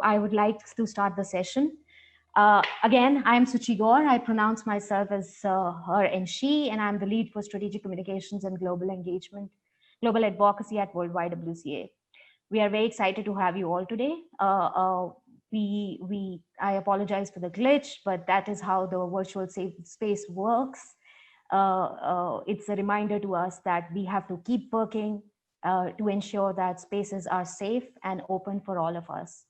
I would like to start the session. Again, I'm Suchi Gaur. I pronounce myself as her and she, and I'm the lead for strategic communications and global engagement, global advocacy at World YWCA. We are very excited to have you all today. I apologize for the glitch, but that is how the virtual safe space works. It's a reminder to us that we have to keep working to ensure that spaces are safe and open for all of us.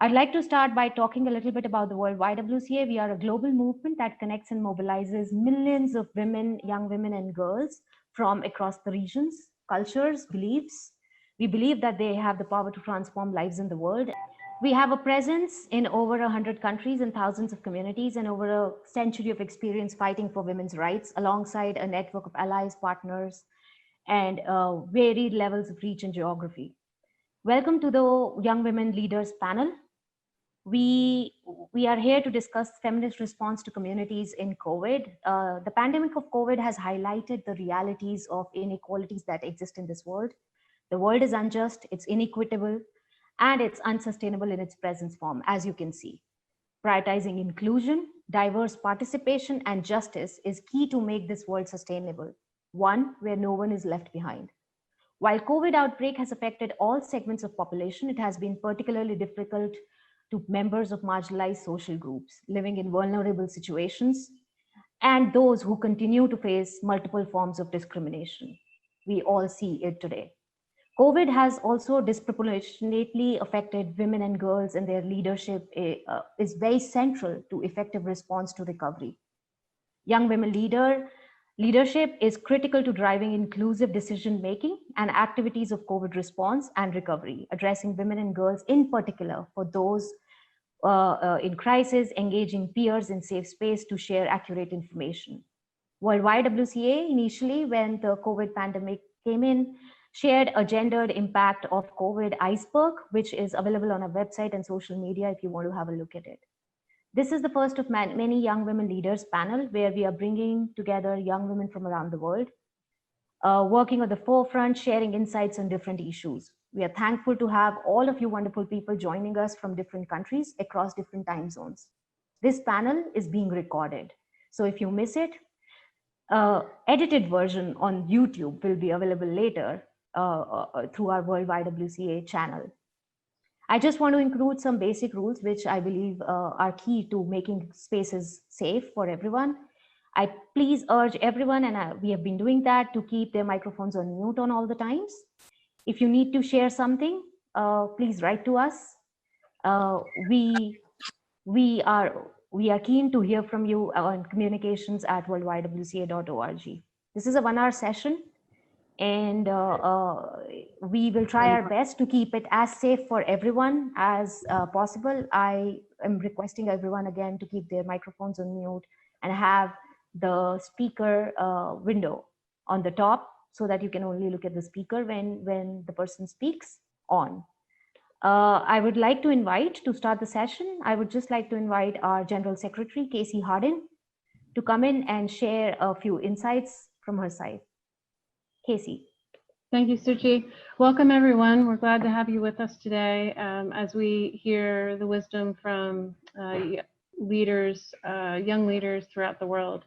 I'd like to start by talking a little bit about the World YWCA. We are a global movement that connects and mobilizes millions of women, young women and girls from across the regions, cultures, beliefs. We believe that they have the power to transform lives in the world. We have a presence in over 100 countries and thousands of communities and over a century of experience fighting for women's rights alongside a network of allies, partners, and varied levels of reach and geography. Welcome to the Young Women Leaders panel. We are here to discuss feminist response to communities in COVID. The pandemic of COVID has highlighted the realities of inequalities that exist in this world. The world is unjust, it's inequitable, and it's unsustainable in its present form, as you can see. Prioritizing inclusion, diverse participation, and justice is key to make this world sustainable, one where no one is left behind. While COVID outbreak has affected all segments of population, it has been particularly difficult to members of marginalized social groups living in vulnerable situations and those who continue to face multiple forms of discrimination. We all see it today. COVID has also disproportionately affected women and girls, and their leadership is very central to effective response to recovery. Young women leadership is critical to driving inclusive decision-making and activities of COVID response and recovery, addressing women and girls in particular for those in crisis, engaging peers in safe space to share accurate information. World YWCA initially, when the COVID pandemic came in, shared a gendered impact of COVID iceberg, which is available on our website and social media if you want to have a look at it. This is the first of many Young Women Leaders panel where we are bringing together young women from around the world, working on the forefront, sharing insights on different issues. We are thankful to have all of you wonderful people joining us from different countries across different time zones. This panel is being recorded. So if you miss it, edited version on YouTube will be available later through our World YWCA channel. I just want to include some basic rules which I believe are key to making spaces safe for everyone. I please urge everyone, and we have been doing that, to keep their microphones on mute on all the times. If you need to share something, please write to us. We are keen to hear from you on communications@worldywca.org. This is a 1-hour session, and we will try our best to keep it as safe for everyone as possible. I am requesting everyone again to keep their microphones on mute and have the speaker window on the top so that you can only look at the speaker when the person speaks on. I would like to invite, to start the session, I would just like to invite our General Secretary, Casey Hardin, to come in and share a few insights from her side. Casey. Thank you, Suchi. Welcome, everyone. We're glad to have you with us today as we hear the wisdom from leaders, young leaders throughout the world.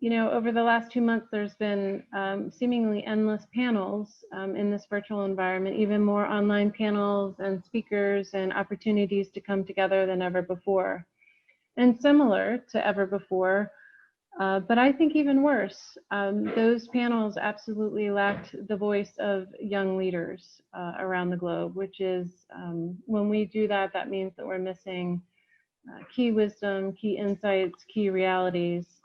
You know, over the last 2 months, there's been seemingly endless panels in this virtual environment, even more online panels and speakers and opportunities to come together than ever before. And similar to ever before, but I think even worse, those panels absolutely lacked the voice of young leaders around the globe, which is, when we do that, that means that we're missing key wisdom, key insights, key realities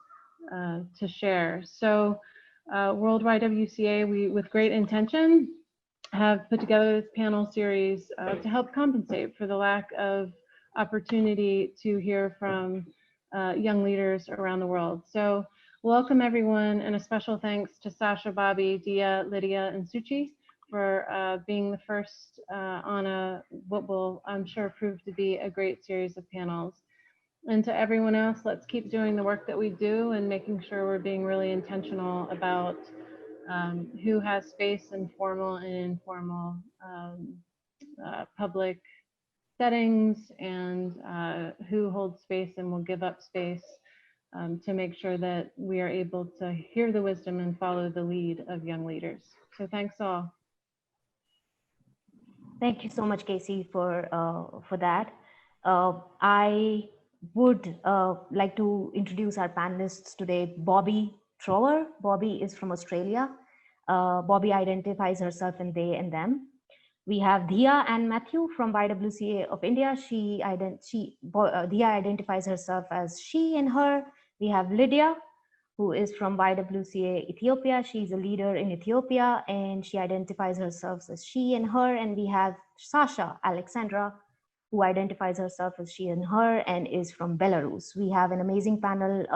to share. So World YWCA, we, with great intention, have put together this panel series to help compensate for the lack of opportunity to hear from young leaders around the world. So welcome everyone, and a special thanks to Sasha, Bobbie, Dhiya, Lidya, and Suchi for being the first on what will, I'm sure, prove to be a great series of panels. And to everyone else, let's keep doing the work that we do and making sure we're being really intentional about who has space in formal and informal public settings and who holds space and will give up space to make sure that we are able to hear the wisdom and follow the lead of young leaders. So thanks all. Thank you so much, Casey, for that. I would like to introduce our panelists today. Bobbie Trower. Bobbie is from Australia. Bobbie identifies herself in they and them. We have Dhiya and Mathew from YWCA of India. Dhiya identifies herself as she and her. We have Lidya, who is from YWCA Ethiopia. She's a leader in Ethiopia, and she identifies herself as she and her. And we have Aleksandra, who identifies herself as she and her and is from Belarus. We have an amazing panel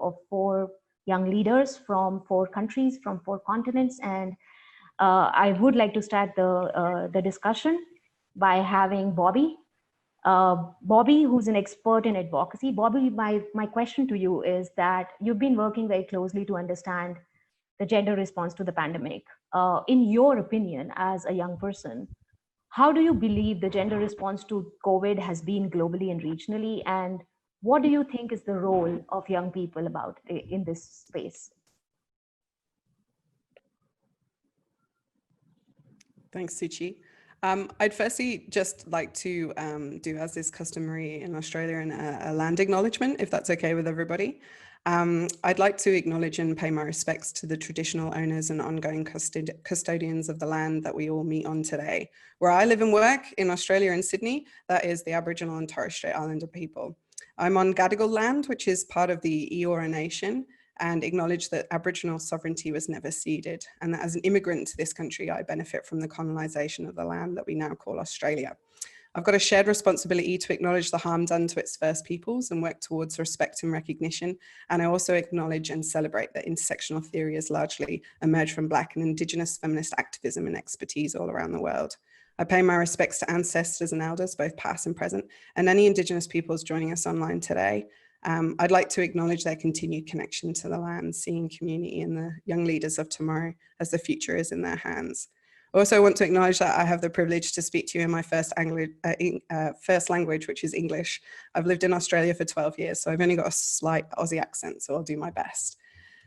of 4 young leaders from 4 countries, from 4 continents. And I would like to start the discussion by having Bobbie. Bobbie, who's an expert in advocacy. Bobbie, my question to you is that you've been working very closely to understand the gender response to the pandemic. In your opinion, as a young person, how do you believe the gender response to COVID has been globally and regionally? And what do you think is the role of young people in this space? Thanks, Suchi. I'd firstly just like to do, as is customary in Australia, a land acknowledgement, if that's okay with everybody. I'd like to acknowledge and pay my respects to the traditional owners and ongoing custodians of the land that we all meet on today. Where I live and work in Australia and Sydney, that is the Aboriginal and Torres Strait Islander people. I'm on Gadigal land, which is part of the Eora Nation, and acknowledge that Aboriginal sovereignty was never ceded, and that as an immigrant to this country, I benefit from the colonisation of the land that we now call Australia. I've got a shared responsibility to acknowledge the harm done to its First Peoples and work towards respect and recognition. And I also acknowledge and celebrate that intersectional theory has largely emerged from Black and Indigenous feminist activism and expertise all around the world. I pay my respects to ancestors and elders, both past and present, and any Indigenous peoples joining us online today. I'd like to acknowledge their continued connection to the land, seeing community and the young leaders of tomorrow as the future is in their hands. I also want to acknowledge that I have the privilege to speak to you in my first language, which is English. I've lived in Australia for 12 years, so I've only got a slight Aussie accent, so I'll do my best.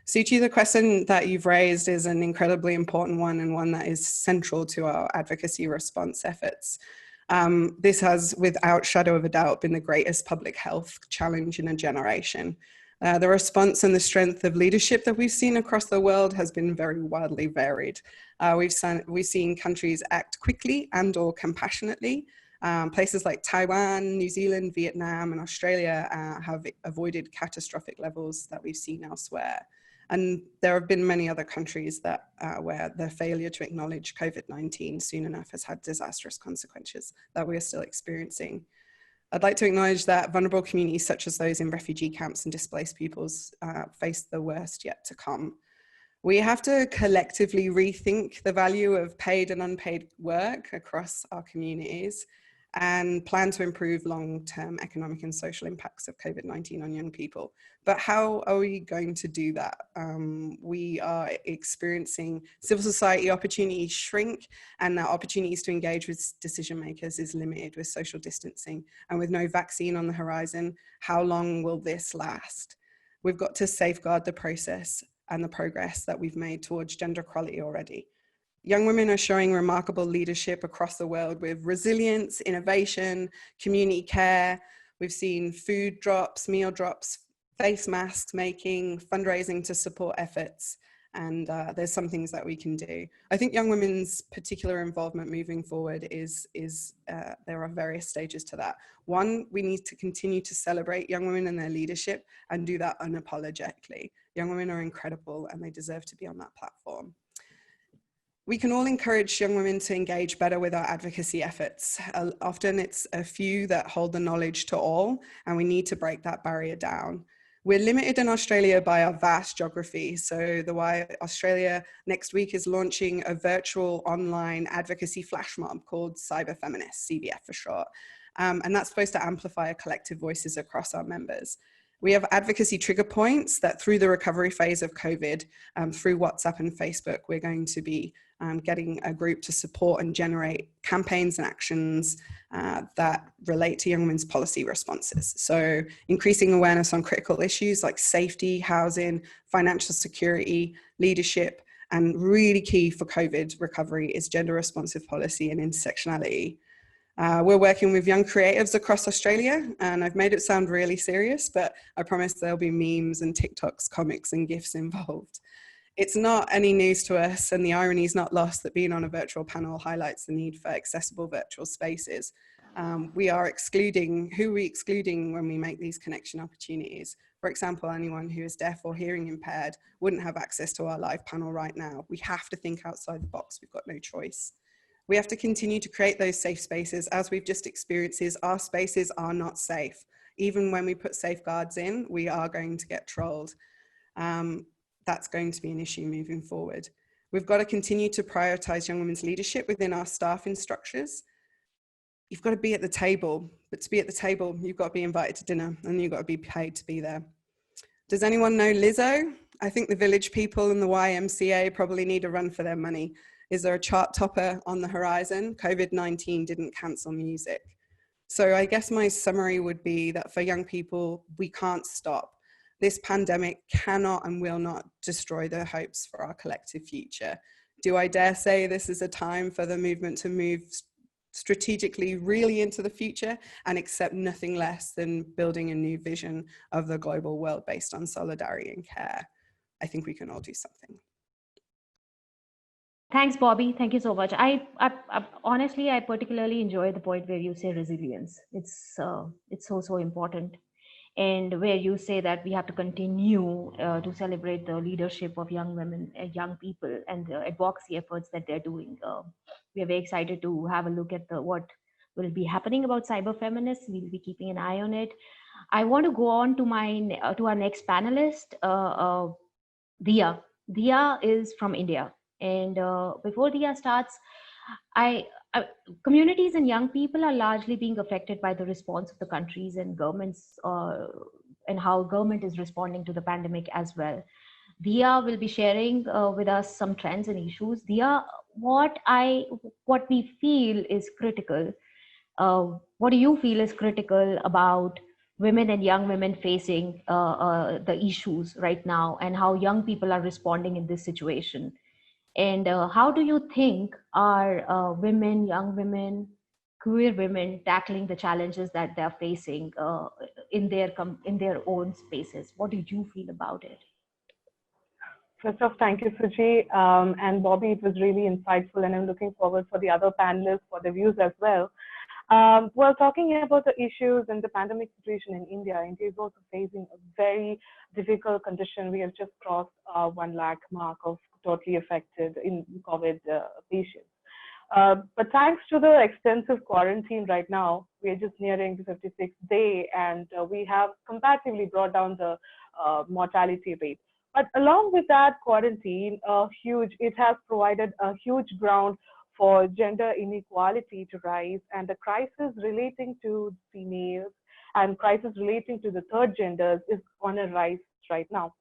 Suchi, the question that you've raised is an incredibly important one, and one that is central to our advocacy response efforts. This has, without shadow of a doubt, been the greatest public health challenge in a generation. The response and the strength of leadership that we've seen across the world has been very wildly varied. We've seen countries act quickly and or compassionately. Places like Taiwan, New Zealand, Vietnam, and Australia have avoided catastrophic levels that we've seen elsewhere. And there have been many other countries that where the failure to acknowledge COVID-19 soon enough has had disastrous consequences that we are still experiencing. I'd like to acknowledge that vulnerable communities such as those in refugee camps and displaced peoples face the worst yet to come. We have to collectively rethink the value of paid and unpaid work across our communities and plan to improve long-term economic and social impacts of COVID-19 on young people. But how are we going to do that? We are experiencing civil society opportunities shrink, and our opportunities to engage with decision makers is limited with social distancing. And with no vaccine on the horizon, how long will this last? We've got to safeguard the process and the progress that we've made towards gender equality already. Young women are showing remarkable leadership across the world with resilience, innovation, community care. We've seen food drops, meal drops, face masks making, fundraising to support efforts. And there's some things that we can do. I think young women's particular involvement moving forward there are various stages to that. One, we need to continue to celebrate young women and their leadership and do that unapologetically. Young women are incredible and they deserve to be on that platform. We can all encourage young women to engage better with our advocacy efforts. Often it's a few that hold the knowledge to all, and we need to break that barrier down. We're limited in Australia by our vast geography. So the Y Australia next week is launching a virtual online advocacy flash mob called Cyber Feminists, CBF for short. And that's supposed to amplify our collective voices across our members. We have advocacy trigger points that through the recovery phase of COVID, through WhatsApp and Facebook, we're going to be getting a group to support and generate campaigns and actions that relate to young women's policy responses. So increasing awareness on critical issues like safety, housing, financial security, leadership, and really key for COVID recovery is gender responsive policy and intersectionality. We're working with young creatives across Australia, and I've made it sound really serious, but I promise there'll be memes and TikToks, comics and GIFs involved. It's not any news to us, and the irony is not lost that being on a virtual panel highlights the need for accessible virtual spaces. We are excluding, who are we excluding when we make these connection opportunities? For example, anyone who is deaf or hearing impaired wouldn't have access to our live panel right now. We have to think outside the box, we've got no choice. We have to continue to create those safe spaces. As we've just experienced, our spaces are not safe. Even when we put safeguards in, we are going to get trolled. That's going to be an issue moving forward. We've got to continue to prioritise young women's leadership within our staffing structures. You've got to be at the table, but to be at the table, you've got to be invited to dinner and you've got to be paid to be there. Does anyone know Lizzo? I think the village people and the YWCA probably need a run for their money. Is there a chart topper on the horizon? COVID-19 didn't cancel music. So I guess my summary would be that for young people, we can't stop. This pandemic cannot and will not destroy their hopes for our collective future. Do I dare say this is a time for the movement to move strategically really into the future and accept nothing less than building a new vision of the global world based on solidarity and care? I think we can all do something. Thanks, Bobbie. Thank you so much. Honestly, I particularly enjoy the point where you say resilience. It's so important. And where you say that we have to continue to celebrate the leadership of young women, young people, and the advocacy efforts that they're doing. We are very excited to have a look at what will be happening about cyber feminists. We'll be keeping an eye on it. I want to go on to our next panelist, Dhiya. Dhiya is from India. And before Dhiya starts, communities and young people are largely being affected by the response of the countries and governments and how government is responding to the pandemic as well. Dhiya will be sharing with us some trends and issues. Dhiya, what we feel is critical. What do you feel is critical about women and young women facing the issues right now, and how young people are responding in this situation? And how do you think are women, young women, queer women tackling the challenges that they're facing in their own spaces? What do you feel about it? First off, thank you, Suchi and Bobbie. It was really insightful, and I'm looking forward for the other panelists for their views as well. Well, talking about the issues and the pandemic situation in India, India is also facing a very difficult condition. We have just crossed 1 lakh mark of totally affected in COVID patients. But thanks to the extensive quarantine right now, we are just nearing the 56th day, and we have comparatively brought down the mortality rate. But along with that quarantine, it has provided a huge ground for gender inequality to rise, and the crisis relating to females and crisis relating to the third genders is on a rise right now.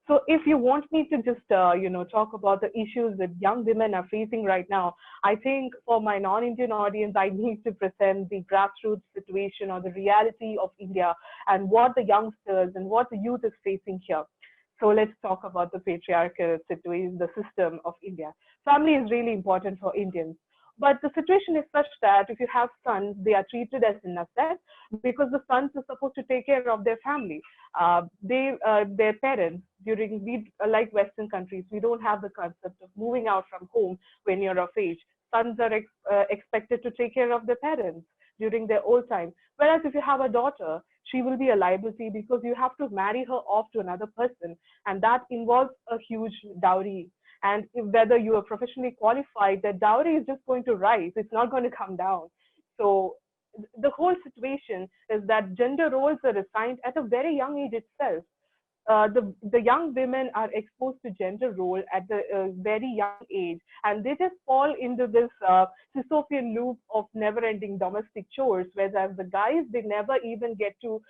So if you want me to just, talk about the issues that young women are facing right now, I think for my non-Indian audience, I need to present the grassroots situation or the reality of India and what the youngsters and what the youth is facing here. So let's talk about the patriarchal situation, the system of India. Family is really important for Indians. But the situation is such that if you have sons, they are treated as an asset because the sons are supposed to take care of their family. Their parents, like Western countries, we don't have the concept of moving out from home when you're of age. Sons are expected to take care of their parents during their old time. Whereas if you have a daughter, she will be a liability because you have to marry her off to another person. And that involves a huge dowry. And whether you are professionally qualified, the dowry is just going to rise. It's not going to come down. So the whole situation is that gender roles are assigned at a very young age itself. The young women are exposed to gender role at the very young age, and they just fall into this Sisyphean loop of never-ending domestic chores, whereas the guys, they never even get to,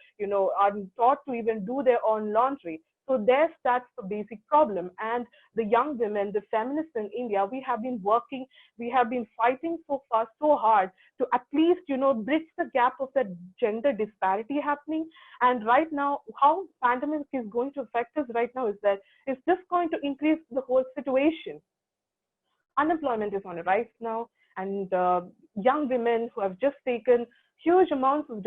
are taught to even do their own laundry. So there starts the basic problem. And the young women, the feminists in India, we have been working, we have been fighting so far, so hard to at least, bridge the gap of that gender disparity happening. And right now, how pandemic is going to affect us right now is that it's just going to increase the whole situation. Unemployment is on a rise now, and young women who have just taken huge amounts of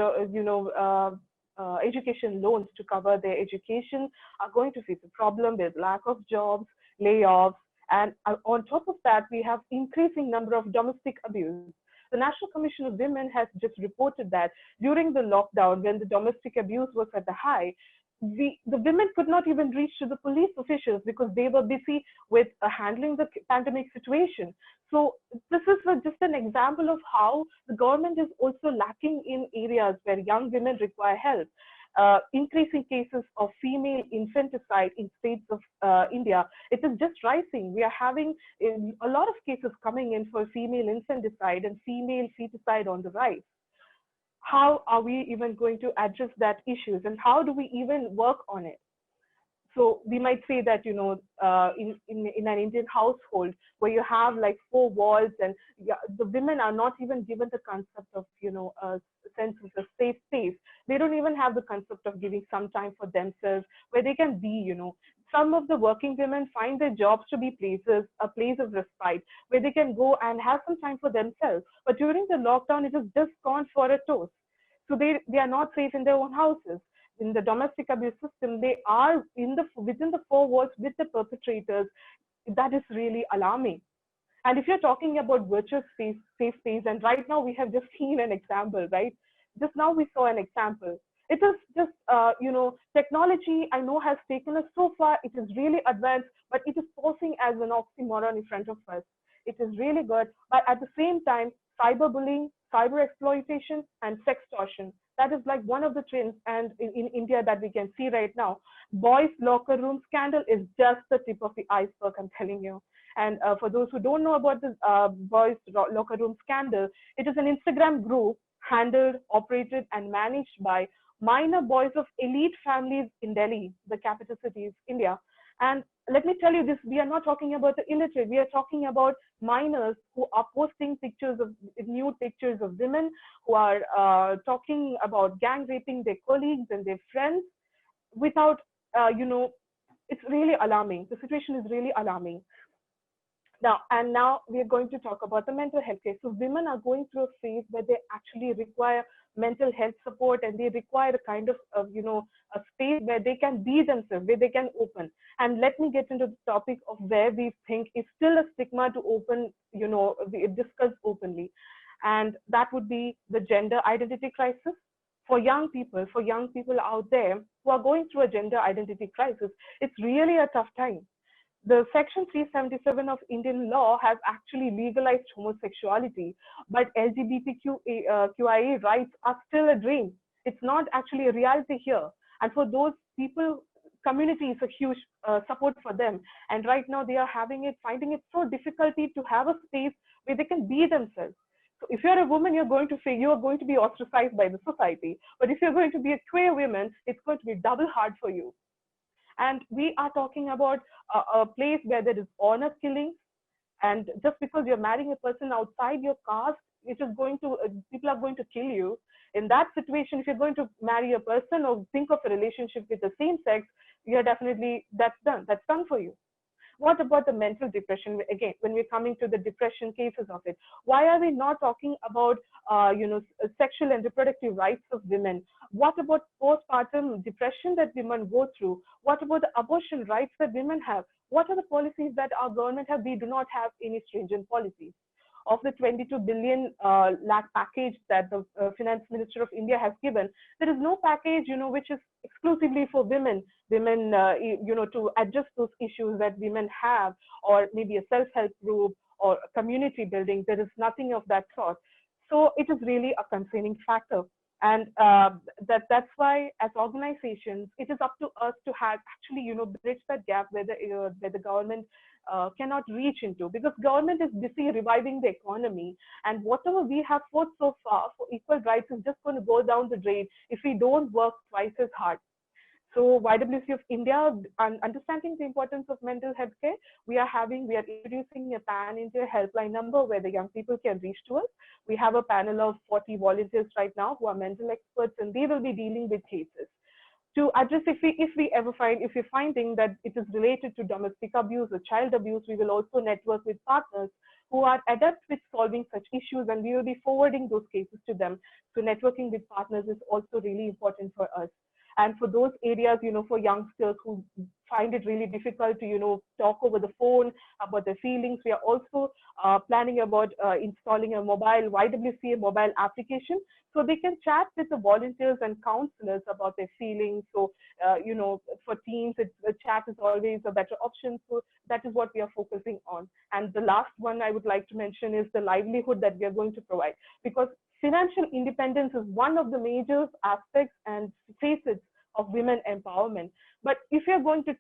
education loans to cover their education are going to face a problem with lack of jobs, layoffs, and on top of that, we have increasing number of domestic abuse. The National Commission of Women has just reported that during the lockdown, when the domestic abuse was at the high, the women could not even reach to the police officials because they were busy with handling the pandemic situation. So this is just an example of how the government is also lacking in areas where young women require help. Increasing cases of female infanticide in states of India, it is just rising. We are having a lot of cases coming in for female infanticide and female feticide on the rise. How are we even going to address that issues, and how do we even work on it? So we might say that, in an Indian household where you have like four walls, and the women are not even given the concept of, a sense of a safe space. They don't even have the concept of giving some time for themselves where they can be, Some of the working women find their jobs to be a place of respite where they can go and have some time for themselves. But during the lockdown, it has just gone for a toss. So they are not safe in their own houses. In the domestic abuse system, they are within the four walls with the perpetrators. That is really alarming. And if you're talking about virtual space, safe space, and right now we have just seen an example, right? Just now we saw an example. It is just, technology I know has taken us so far. It is really advanced, but it is posing as an oxymoron in front of us. It is really good, but at the same time, cyberbullying, cyber exploitation, and sextortion. That is like one of the trends, and in India that we can see right now. Boys' locker room scandal is just the tip of the iceberg, I'm telling you. And for those who don't know about the boys' locker room scandal, it is an Instagram group handled, operated, and managed by minor boys of elite families in Delhi, the capital city of India. And let me tell you this, we are not talking about the illiterate. We are talking about minors who are posting nude pictures of women, who are talking about gang raping their colleagues and their friends without, it's really alarming. The situation is really alarming. Now we are going to talk about the mental health case. So women are going through a phase where they actually require mental health support, and they require a kind of, a space where they can be themselves, where they can open. And let me get into the topic of where we think is still a stigma to open, discuss openly. And that would be the gender identity crisis. For young people out there who are going through a gender identity crisis, it's really a tough time. The Section 377 of Indian law has actually legalized homosexuality, but LGBTQIA rights are still a dream. It's not actually a reality here. And for those people, community is a huge support for them. And right now they are finding it so difficult to have a space where they can be themselves. So if you're a woman, you're going to be ostracized by the society. But if you're going to be a queer woman, it's going to be double hard for you. And we are talking about a place where there is honor killing. And just because you're marrying a person outside your caste, people are going to kill you. In that situation, if you're going to marry a person or think of a relationship with the same sex, that's done for you. What about the mental depression? Again, when we're coming to the depression cases of it, why are we not talking about, sexual and reproductive rights of women? What about postpartum depression that women go through? What about the abortion rights that women have? What are the policies that our government have? We do not have any stringent policies. Of the 22 billion lakh package that the finance minister of India has given, there is no package, which is exclusively for women, to address those issues that women have, or maybe a self-help group or community building. There is nothing of that sort. So it is really a concerning factor. And that's why, as organizations, it is up to us to actually, bridge that gap where the government cannot reach into, because government is busy reviving the economy, and whatever we have fought so far for equal rights is just going to go down the drain if we don't work twice as hard. So YWCA of India, understanding the importance of mental health care, we are introducing a pan-India helpline number where the young people can reach to us. We have a panel of 40 volunteers right now who are mental experts, and they will be dealing with cases to address if we're finding that it is related to domestic abuse or child abuse. We will also network with partners who are adept with solving such issues, and we will be forwarding those cases to them. So networking with partners is also really important for us. And for those areas, for youngsters who find it really difficult to, talk over the phone about their feelings, we are also planning about installing a mobile YWCA mobile application so they can chat with the volunteers and counselors about their feelings. So, for teens, the chat is always a better option. So that is what we are focusing on. And the last one I would like to mention is the livelihood that we are going to provide, because financial independence is one of the major aspects and facets of women empowerment. But if you're going to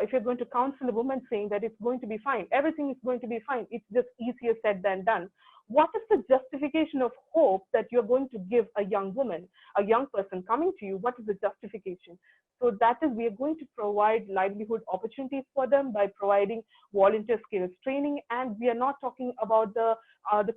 if you're going to counsel a woman saying that it's going to be fine, everything is going to be fine, it's just easier said than done. What is the justification of hope that you're going to give a young woman, a young person coming to you? What is the justification? So that is, we are going to provide livelihood opportunities for them by providing volunteer skills training. And we are not talking about the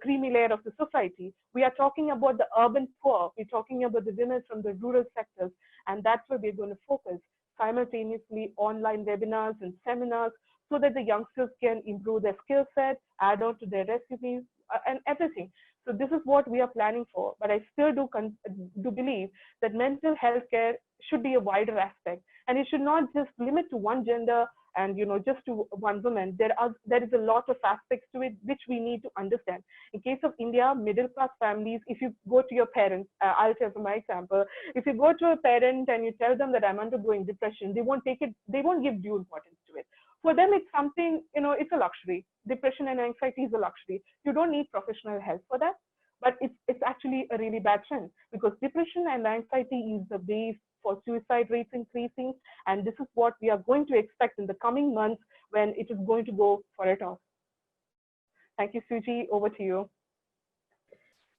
creamy layer of the society. We are talking about the urban poor. We're talking about the women from the rural sectors. And that's where we're going to focus simultaneously online webinars and seminars so that the youngsters can improve their skill set, add on to their resumes and everything. So this is what we are planning for. But I still do believe that mental health care should be a wider aspect, and it should not just limit to one gender and just to one woman. There is a lot of aspects to it which we need to understand. In case of India, middle class families, if you go to your parents, I'll tell from my example, if you go to a parent and you tell them that I'm undergoing depression, they won't give due importance to it. For them, it's something, it's a luxury. Depression and anxiety is a luxury. You don't need professional help for that. But it's actually a really bad trend, because depression and anxiety is the base for suicide rates increasing. And this is what we are going to expect in the coming months when it is going to go for a toss. Thank you, Suchi. Over to you.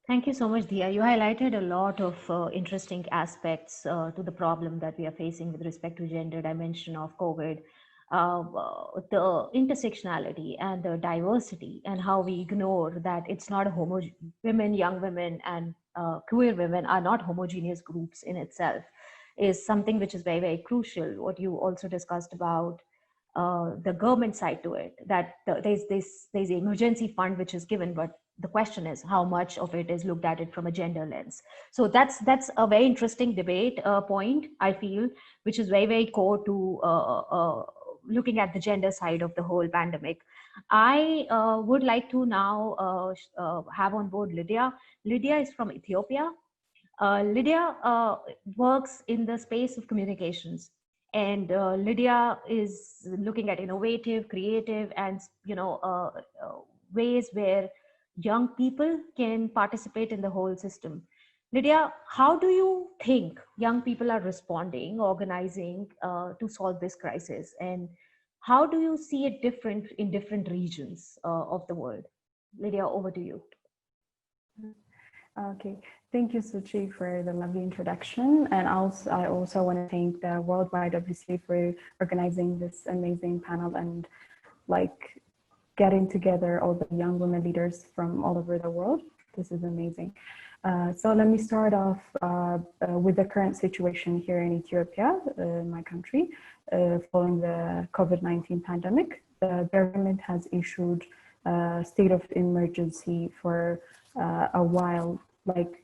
Thank you so much, Dhiya. You highlighted a lot of interesting aspects to the problem that we are facing with respect to gender dimension of COVID. The intersectionality and the diversity, and how we ignore that it's not young women and queer women are not homogeneous groups in itself, is something which is very, very crucial. What you also discussed about the government side to it, that there's an emergency fund which is given, but the question is how much of it is looked at it from a gender lens. So that's a very interesting debate point, I feel, which is very, very core to looking at the gender side of the whole pandemic. I would like to now have on board Lidya. Lidya is from Ethiopia. Lidya works in the space of communications, and Lidya is looking at innovative, creative, and ways where young people can participate in the whole system. Lidya, how do you think young people are responding, organizing to solve this crisis? And how do you see it different in different regions of the world? Lidya, over to you. Okay, thank you, Suchi, for the lovely introduction. And I also want to thank the World YWCA for organizing this amazing panel and getting together all the young women leaders from all over the world. This is amazing. So let me start off with the current situation here in Ethiopia, my country, following the COVID-19 pandemic. The government has issued a state of emergency for a while,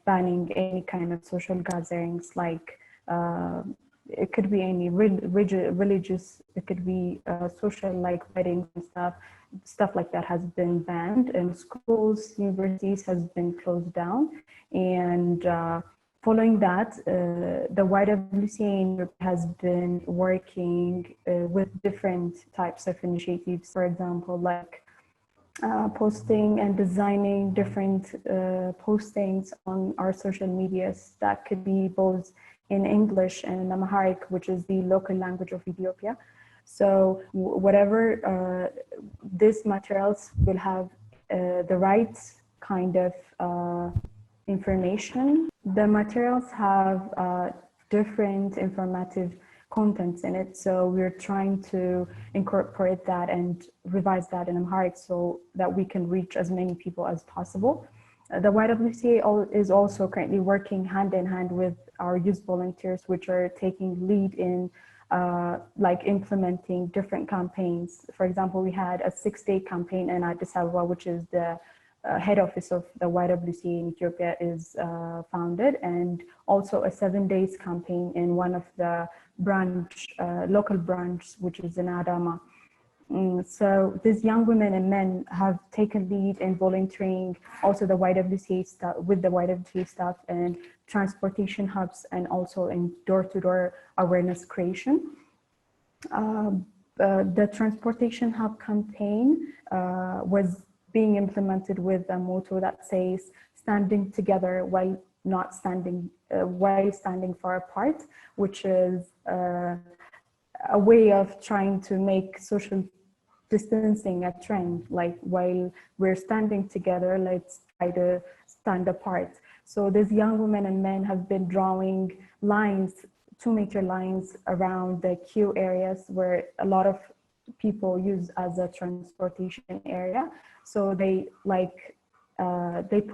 banning any kind of social gatherings, it could be any religious, it could be social, weddings and stuff like that has been banned, and schools, universities has been closed down. And following that, the YWCA has been working with different types of initiatives, for example, posting and designing different postings on our social medias that could be both in English and in Amharic, which is the local language of Ethiopia. So whatever these materials will have the right kind of information. The materials have different informative contents in it. So we're trying to incorporate that and revise that in Amharic so that we can reach as many people as possible. The YWCA is also currently working hand in hand with our youth volunteers, which are taking lead in like implementing different campaigns. For example, we had a 6-day campaign in Addis Ababa, which is the head office of the YWCA in Ethiopia is founded, and also a 7 days campaign in one of the local branches, which is in Adama. So these young women and men have taken lead in volunteering also the YWCA staff, with the YWCA staff and transportation hubs, and also in door-to-door awareness creation. The transportation hub campaign was being implemented with a motto that says standing together while not standing, while standing far apart, which is a way of trying to make social distancing a trend. Like while we're standing together, let's try to stand apart. So these young women and men have been drawing lines, 2-meter lines around the queue areas where a lot of people use as a transportation area. So they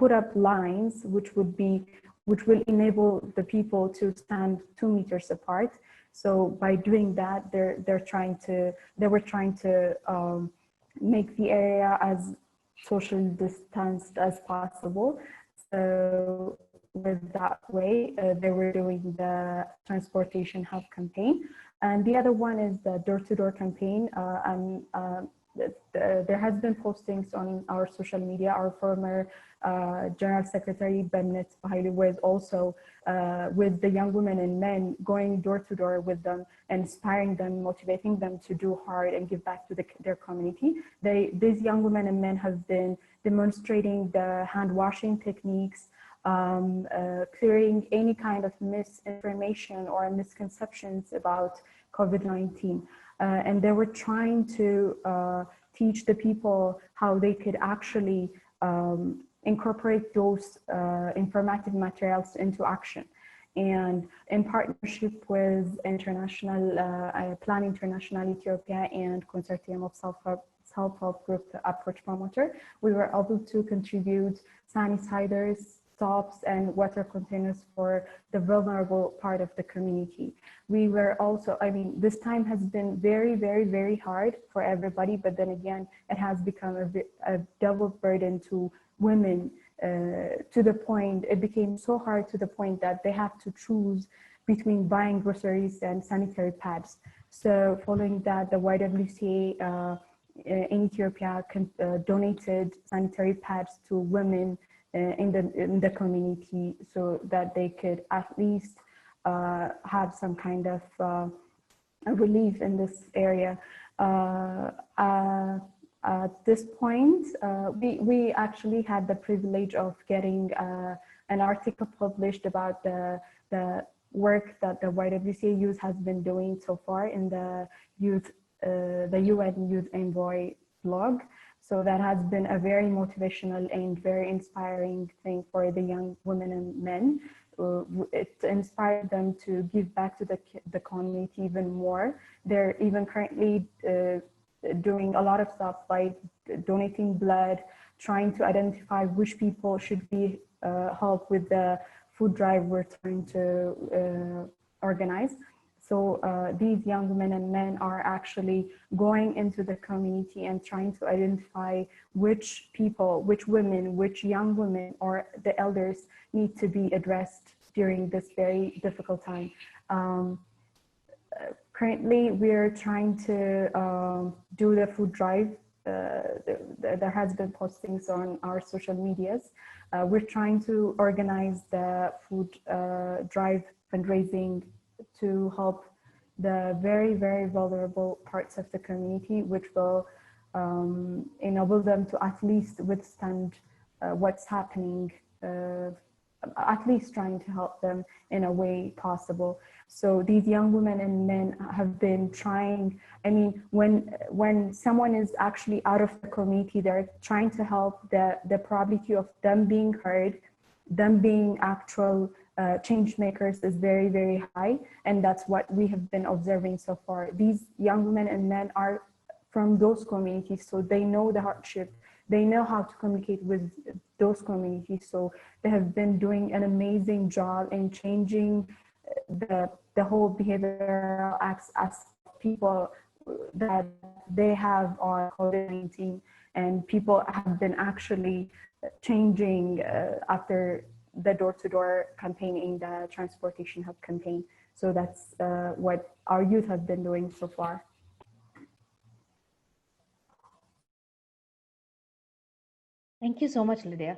put up lines which will enable the people to stand 2 meters apart. So by doing that, they were trying to make the area as social distanced as possible. So with that way, they were doing the transportation hub campaign. And the other one is the door-to-door campaign. There has been postings on our social media. Our former General Secretary Bennett Bahili was also with the young women and men, going door to door with them, inspiring them, motivating them to do hard and give back to their community. These young women and men have been demonstrating the hand washing techniques, clearing any kind of misinformation or misconceptions about COVID-19. And they were trying to teach the people how they could actually incorporate those informative materials into action. And in partnership with Plan International Ethiopia and Consortium of Self-Help Group Approach Promoter, we were able to contribute sanitizers, soaps, and water containers for the vulnerable part of the community. We were also, this time has been very, very, very hard for everybody, but then again, it has become a double burden to women to the point, it became so hard to the point that they have to choose between buying groceries and sanitary pads. So following that, the YWCA in Ethiopia donated sanitary pads to women in the community, so that they could at least have some kind of relief in this area. At this point, we actually had the privilege of getting an article published about the work that the YWCA Youth has been doing so far in the UN Youth Envoy blog. So that has been a very motivational and very inspiring thing for the young women and men. It inspired them to give back to the community even more. They're even currently doing a lot of stuff like donating blood, trying to identify which people should be helped with the food drive we're trying to organize. So these young women and men are actually going into the community and trying to identify which people, which women, which young women or the elders need to be addressed during this very difficult time. Currently, we're trying to do the food drive. There has been postings on our social medias. We're trying to organize the food drive fundraising to help the very, very vulnerable parts of the community, which will enable them to at least withstand what's happening, at least trying to help them in a way possible. So these young women and men have been trying, when someone is actually out of the community, they're trying to help the probability of them being heard, them being actual change makers is very, very high. And that's what we have been observing so far. These young women and men are from those communities, so they know the hardship. They know how to communicate with those communities. So they have been doing an amazing job in changing the whole behavioral acts as people that they have on COVID-19. And people have been actually changing after the door-to-door campaign, the transportation hub campaign. So that's what our youth have been doing so far. Thank you so much, Lidya.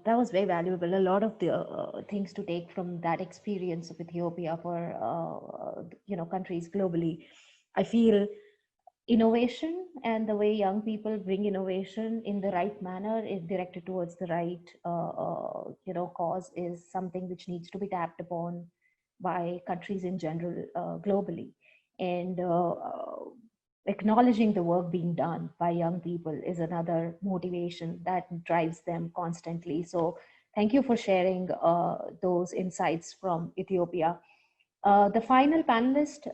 That was very valuable. A lot of the things to take from that experience of Ethiopia for countries globally. I feel innovation and the way young people bring innovation in the right manner, if directed towards the right cause, is something which needs to be tapped upon by countries in general globally. And acknowledging the work being done by young people is another motivation that drives them constantly. So thank you for sharing those insights from Ethiopia. The final panelist,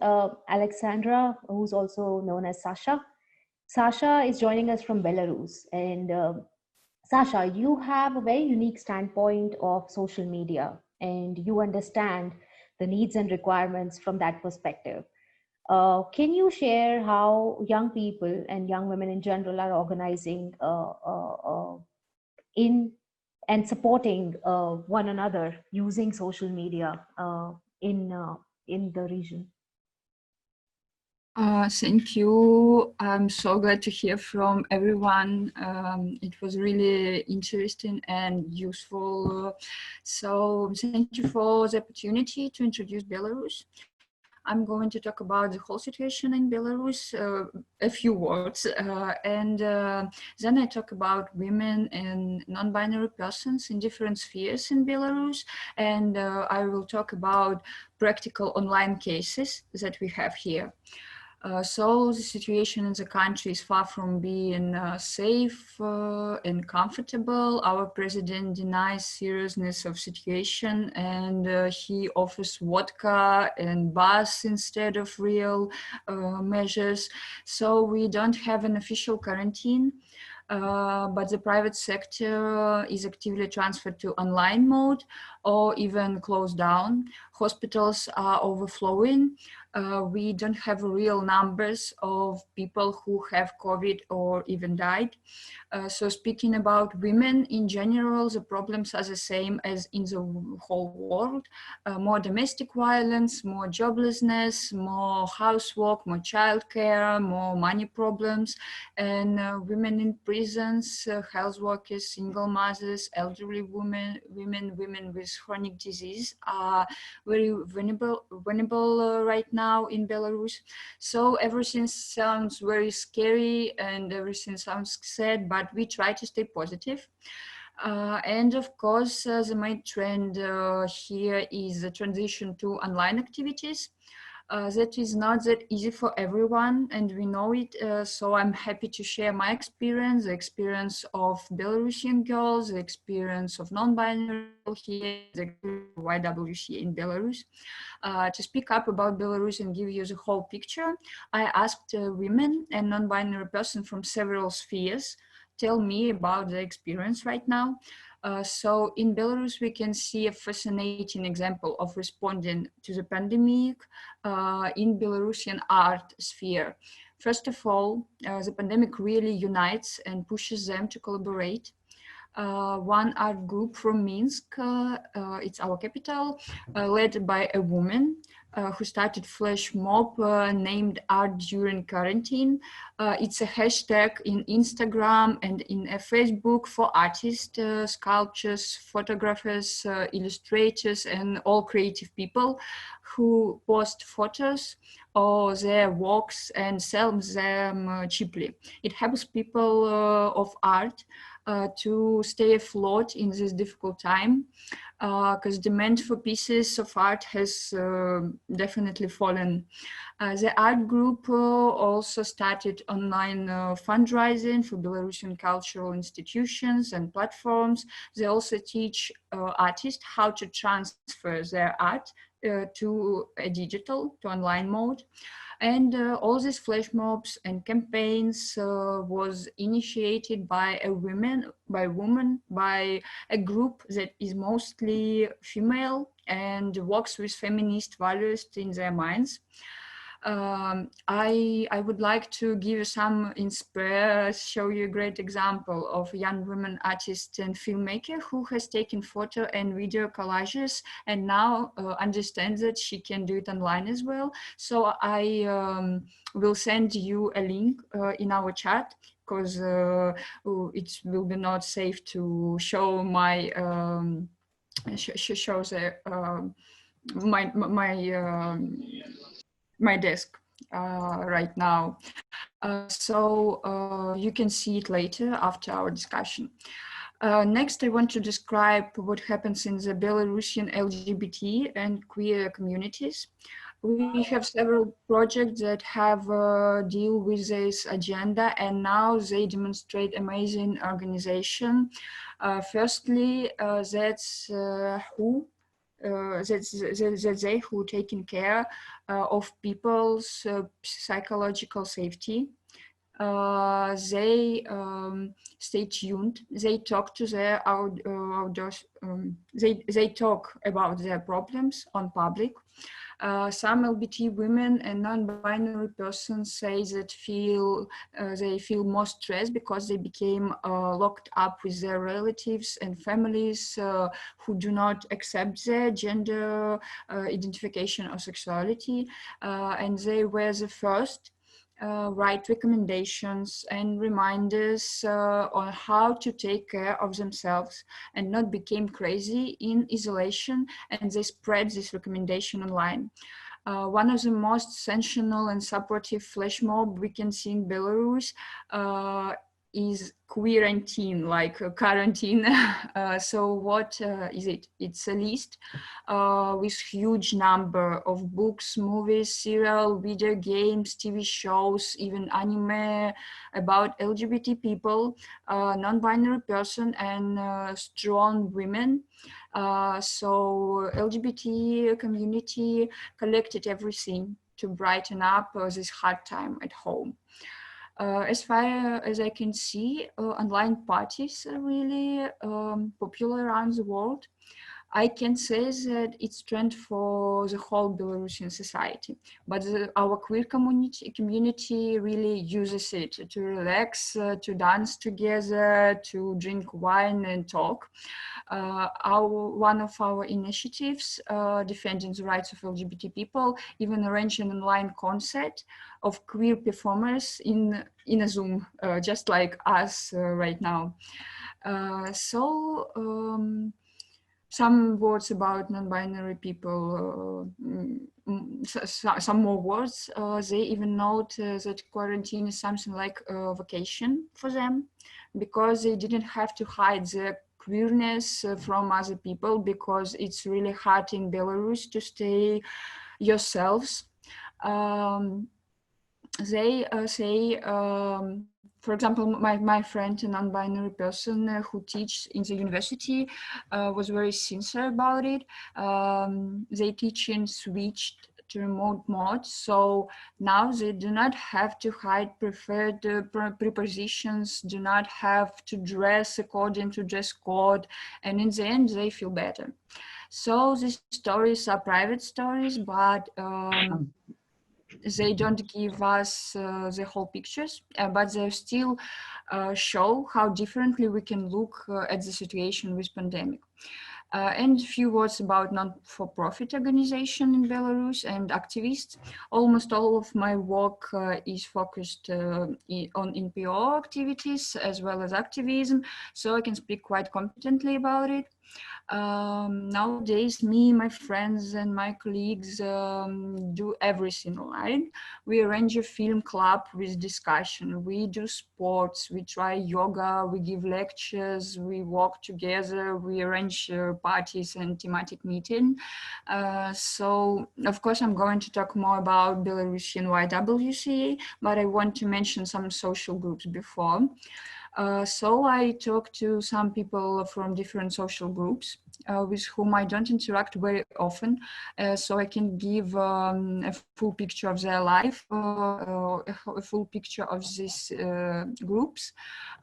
Aleksandra, who's also known as Sasha. Sasha is joining us from Belarus. And Sasha, you have a very unique standpoint of social media, and you understand the needs and requirements from that perspective. Can you share how young people and young women in general are organizing in and supporting one another using social media in the region? Thank you. I'm so glad to hear from everyone. It was really interesting and useful. So thank you for the opportunity to introduce Belarus. I'm going to talk about the whole situation in Belarus, a few words, and then I talk about women and non-binary persons in different spheres in Belarus, and I will talk about practical online cases that we have here. So the situation in the country is far from being safe and comfortable. Our president denies seriousness of situation, and he offers vodka and bus instead of real measures. So we don't have an official quarantine. But the private sector is actively transferred to online mode or even closed down. Hospitals are overflowing. We don't have real numbers of people who have COVID or even died. So speaking about women in general, the problems are the same as in the whole world. More domestic violence, more joblessness, more housework, more childcare, more money problems, and women in prisons, health workers, single mothers, elderly women with chronic disease are very vulnerable right now in Belarus. So everything sounds very scary and everything sounds sad, but we try to stay positive. And of course, the main trend here is the transition to online activities. That is not that easy for everyone, and we know it. So I'm happy to share my experience, the experience of Belarusian girls, the experience of non-binary here, the YWCA in Belarus. To speak up about Belarus and give you the whole picture, I asked women and non-binary persons from several spheres tell me about their experience right now. So in Belarus, we can see a fascinating example of responding to the pandemic in Belarusian art sphere. First of all, the pandemic really unites and pushes them to collaborate. One art group from Minsk, it's our capital, led by a woman who started flash mob named Art During Quarantine. It's a hashtag in Instagram and in Facebook for artists, sculptors, photographers, illustrators, and all creative people who post photos or their works and sell them cheaply. It helps people of art to stay afloat in this difficult time, because demand for pieces of art has definitely fallen. The art group also started online fundraising for Belarusian cultural institutions and platforms. They also teach artists how to transfer their art to a digital, to online mode. And all these flash mobs and campaigns was initiated by a woman, by a group that is mostly female and works with feminist values in their minds. I would like to give you some show you a great example of a young woman artist and filmmaker who has taken photo and video collages and now understands that she can do it online as well. So I will send you a link in our chat, because it will be not safe to show my my desk right now. So you can see it later after our discussion. Next, I want to describe what happens in the Belarusian LGBT and queer communities. We have several projects that have deal with this agenda, and now they demonstrate amazing organization. Firstly, that's they who taking care of people's psychological safety. They stay tuned. They talk to their they talk about their problems on public. Some LGBT women and non-binary persons say that they feel more stressed because they became locked up with their relatives and families who do not accept their gender identification or sexuality, and they were the first write recommendations and reminders on how to take care of themselves and not become crazy in isolation, and they spread this recommendation online. One of the most sensational and supportive flash mob we can see in Belarus is quarantine, like quarantine. So what is it? It's a list with huge number of books, movies, serial, video games, TV shows, even anime about LGBT people, non-binary person, and strong women. So LGBT community collected everything to brighten up this hard time at home. As far as I can see, online parties are really popular around the world. I can say that it's trend for the whole Belarusian society, but our queer community really uses it to relax, to dance together, to drink wine and talk. One of our initiatives defending the rights of LGBT people even arranged an online concert of queer performers in a Zoom, just like us right now. Some words about non-binary people, some more words. They even note that quarantine is something like a vacation for them, because they didn't have to hide their queerness from other people, because it's really hard in Belarus to stay yourselves. They say, for example, my friend, a non-binary person who teaches in the university, was very sincere about it. They teaching switched to remote mode, so now they do not have to hide preferred prepositions, do not have to dress according to dress code, and in the end they feel better. So these stories are private stories, but they don't give us the whole pictures, but they still show how differently we can look at the situation with pandemic. And a few words about non-for-profit organization in Belarus and activists. Almost all of my work is focused on NPO activities as well as activism, so I can speak quite competently about it. Nowadays, me, my friends, and my colleagues do everything online. We arrange a film club with discussion. We do sports. We try yoga. We give lectures. We walk together. We arrange parties and thematic meeting. So, of course, I'm going to talk more about Belarusian YWCA, but I want to mention some social groups before. So I talk to some people from different social groups with whom I don't interact very often, so I can give a full picture of their life, a full picture of these groups.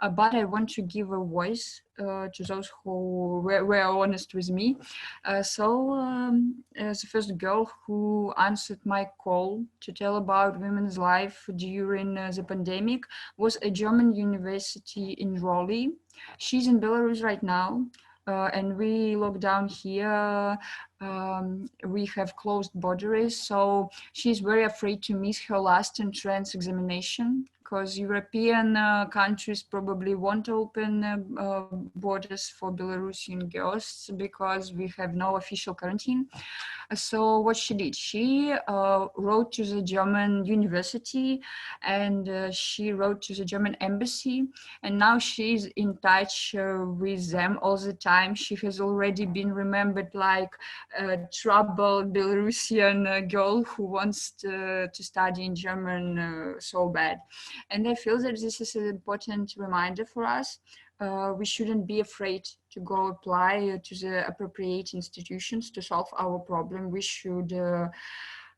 But I want to give a voice to those who were honest with me. The first girl who answered my call to tell about women's life during the pandemic was a German university enrollee. She's in Belarus right now, and we locked down here. We have closed borders, so she's very afraid to miss her last entrance examination, because European countries probably won't open borders for Belarusian girls because we have no official quarantine. So what she did, she wrote to the German university, and she wrote to the German embassy, and now she's in touch with them all the time. She has already been remembered like a troubled Belarusian girl who wants to study in German so bad. And I feel that this is an important reminder for us. We shouldn't be afraid to go apply to the appropriate institutions to solve our problem. We should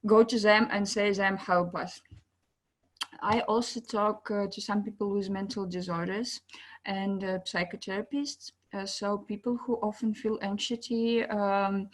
go to them and say them, help us. I also talk to some people with mental disorders and psychotherapists. So people who often feel anxiety are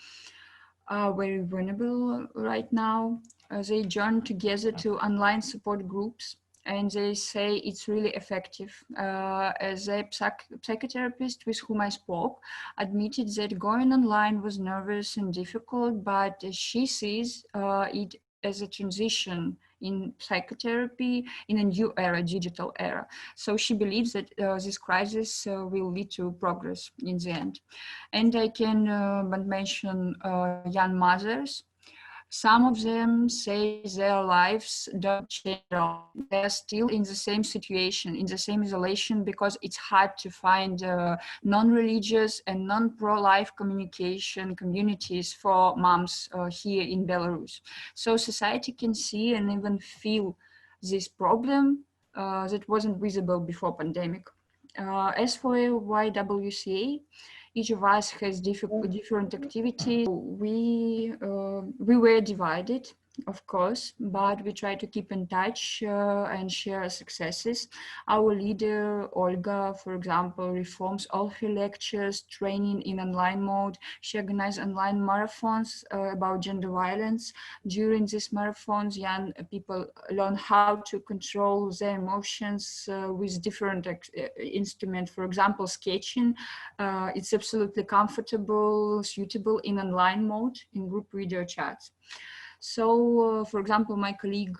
very vulnerable right now. They join together to online support groups, and they say it's really effective. As a psychotherapist with whom I spoke admitted that going online was nervous and difficult, but she sees it as a transition in psychotherapy in a new era, digital era. So she believes that this crisis will lead to progress in the end. And I can mention young mothers. Some of them say their lives don't change at all. They're still in the same situation, in the same isolation, because it's hard to find non-religious and non-pro-life communication communities for moms here in Belarus. So society can see and even feel this problem that wasn't visible before pandemic. As for YWCA, each of us has different activities. We were divided, of course, but we try to keep in touch and share successes. Our leader, Olga, for example, reforms all her lectures, training in online mode. She organized online marathons about gender violence. During these marathons, young people learn how to control their emotions with different instruments. For example, sketching. It's absolutely comfortable, suitable in online mode, in group video chats. So, for example, my colleague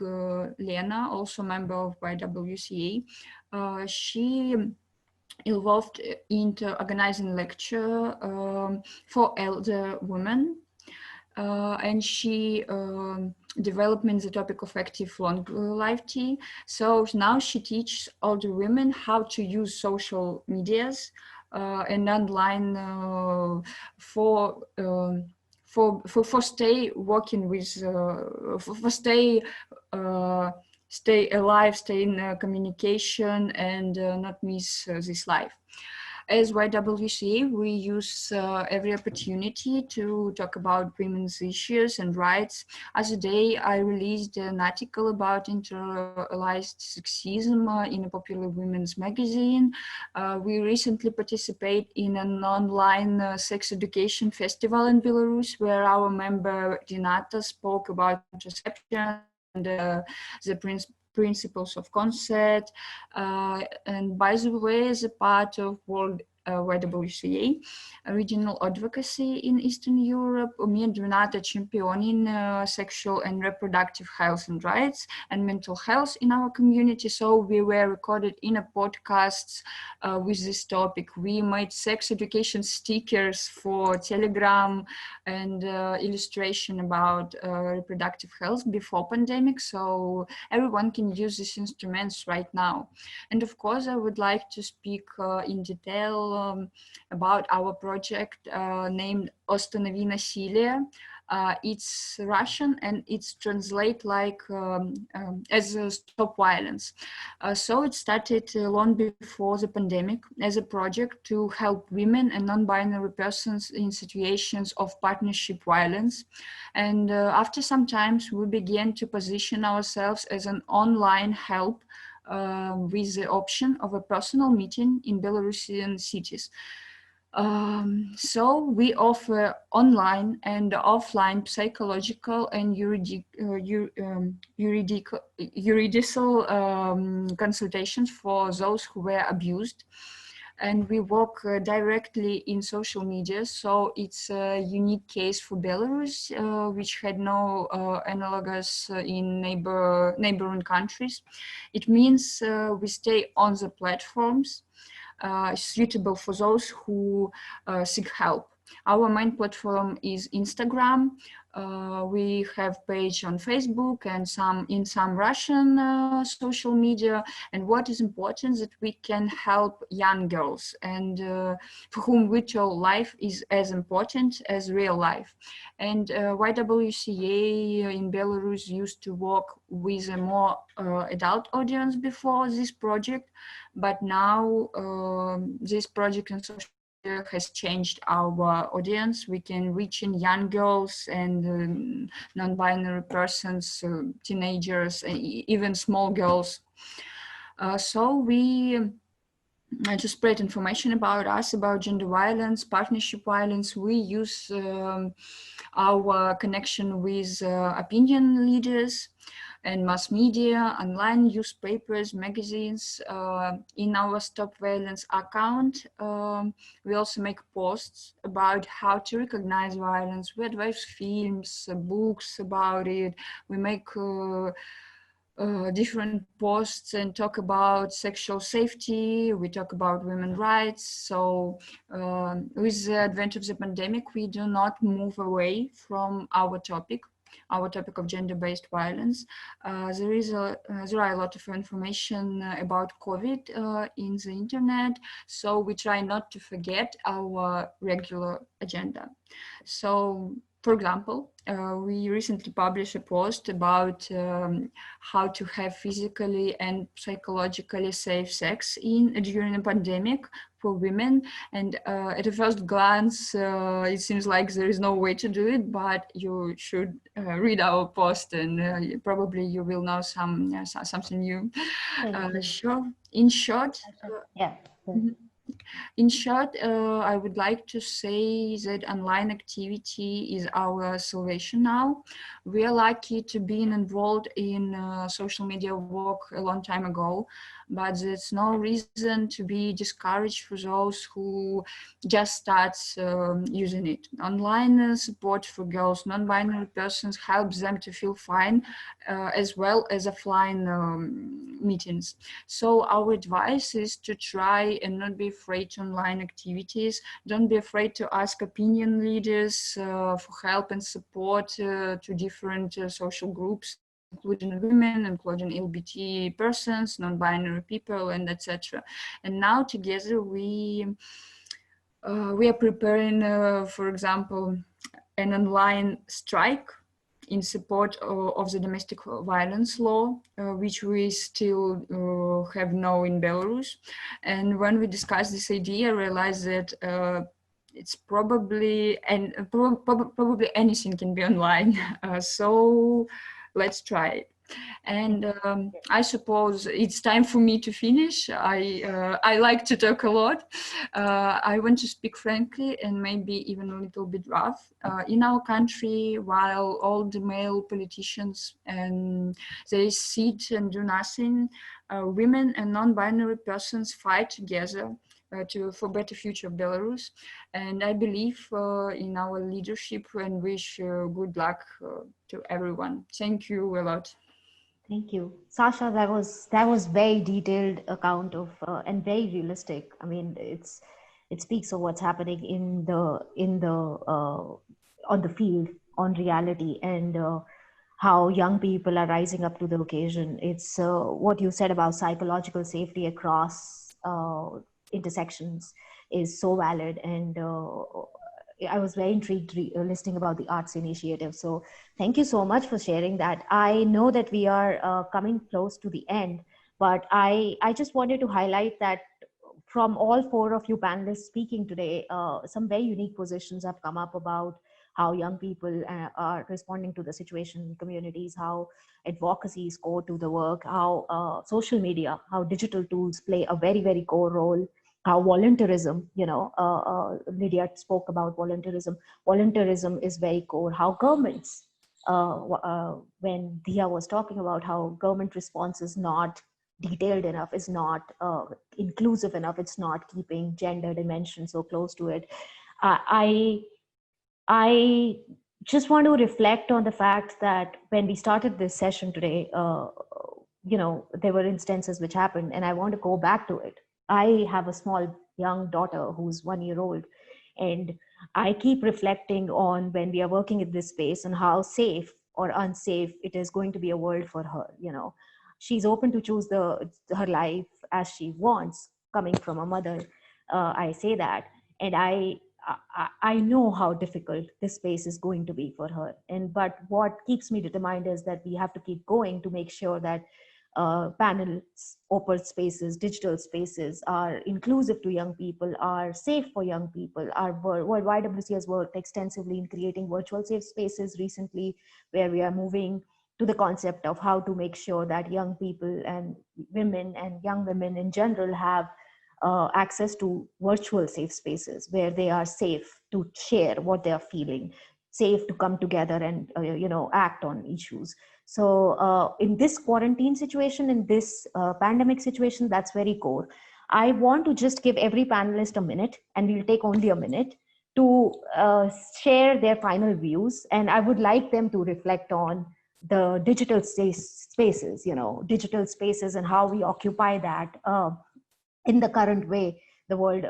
Lena, also member of YWCA, she involved into organizing lecture for elder women, and she developed the topic of active long life tea. So now she teaches older women how to use social medias and online for stay working with for stay alive, stay in communication, and not miss this life. As YWCA, we use every opportunity to talk about women's issues and rights. As a day, I released an article about internalized sexism in a popular women's magazine. We recently participated in an online sex education festival in Belarus, where our member Renata spoke about contraception and the principles of consent. And by the way, as a part of World YWCA, regional advocacy in Eastern Europe, Medjunata champion in sexual and reproductive health and rights and mental health in our community. So we were recorded in a podcast with this topic. We made sex education stickers for Telegram and illustration about reproductive health before pandemic. So everyone can use these instruments right now. And of course, I would like to speak in detail about our project named Останови насилие. It's Russian and it's translate like as Stop Violence. So it started long before the pandemic as a project to help women and non-binary persons in situations of partnership violence. And after some time, we began to position ourselves as an online help with the option of a personal meeting in Belarusian cities. So we offer online and offline psychological and juridical consultations for those who were abused. And we work directly in social media. So it's a unique case for Belarus, which had no analogs in neighboring countries. It means we stay on the platforms suitable for those who seek help. Our main platform is Instagram. We have page on Facebook and some Russian social media. And what is important is that we can help young girls and for whom virtual life is as important as real life. And YWCA in Belarus used to work with a more adult audience before this project, but now this project and social has changed our audience. We can reach in young girls and non-binary persons, teenagers, even small girls. So we to spread information about us, about gender violence, partnership violence. We use our connection with opinion leaders and mass media, online newspapers, magazines. In our Stop Violence account, we also make posts about how to recognize violence. We advise films, books about it. We make different posts and talk about sexual safety. We talk about women's rights. So with the advent of the pandemic, we do not move away from our topic of gender-based violence. There are a lot of information about COVID in the internet, so we try not to forget our regular agenda. So, for example, we recently published a post about how to have physically and psychologically safe sex during a pandemic for women. And at a first glance, it seems like there is no way to do it, but you should read our post and probably you will know something new. Sure. In short, yeah. In short, I would like to say that online activity is our salvation now. We are lucky to be involved in social media work a long time ago, but there's no reason to be discouraged for those who just start using it. Online support for girls, non-binary persons helps them to feel fine, as well as offline meetings. So our advice is to try and not be afraid to online activities. Don't be afraid to ask opinion leaders for help and support to different social groups, including women, including LGBT persons, non-binary people, and etc. And now together we are preparing, for example, an online strike in support of the domestic violence law, which we still have no in Belarus. And when we discussed this idea, I realized that it's probably anything can be online. So let's try it. And I suppose it's time for me to finish. I like to talk a lot. I want to speak frankly and maybe even a little bit rough. In our country, while all the male politicians and they sit and do nothing, women and non-binary persons fight together for better future of Belarus. And I believe in our leadership and wish good luck to everyone. Thank you a lot. Thank you, Sasha. That was very detailed account of and very realistic. I mean, it speaks of what's happening in the on the field, on reality, and how young people are rising up to the occasion. It's what you said about psychological safety across intersections is so valid, and I was very intrigued listening about the arts initiative. So thank you so much for sharing that. I know that we are coming close to the end, but I just wanted to highlight that from all four of you panelists speaking today, some very unique positions have come up about how young people are responding to the situation in communities, how advocacy is core to the work, how social media, how digital tools play a very, very core role, how volunteerism, Lidya spoke about volunteerism. Volunteerism is very core, how governments, when Dhiya was talking about how government response is not detailed enough, is not inclusive enough, it's not keeping gender dimension so close to it. I just want to reflect on the fact that when we started this session today, there were instances which happened, and I want to go back to it. I have a small young daughter who's 1 year old, and I keep reflecting on when we are working in this space and how safe or unsafe it is going to be a world for her. She's open to choose her life as she wants, coming from a mother. I say that, and I know how difficult this space is going to be for her. But what keeps me determined is that we have to keep going to make sure that panels, open spaces, digital spaces are inclusive to young people, are safe for young people. YWCA has worked extensively in creating virtual safe spaces recently, where we are moving to the concept of how to make sure that young people and women and young women in general have access to virtual safe spaces where they are safe to share what they are feeling, safe to come together and act on issues. So in this quarantine situation, in this pandemic situation, that's very core. I want to just give every panelist a minute, and we'll take only a minute to share their final views. And I would like them to reflect on the digital spaces, digital spaces and how we occupy that in the current way the world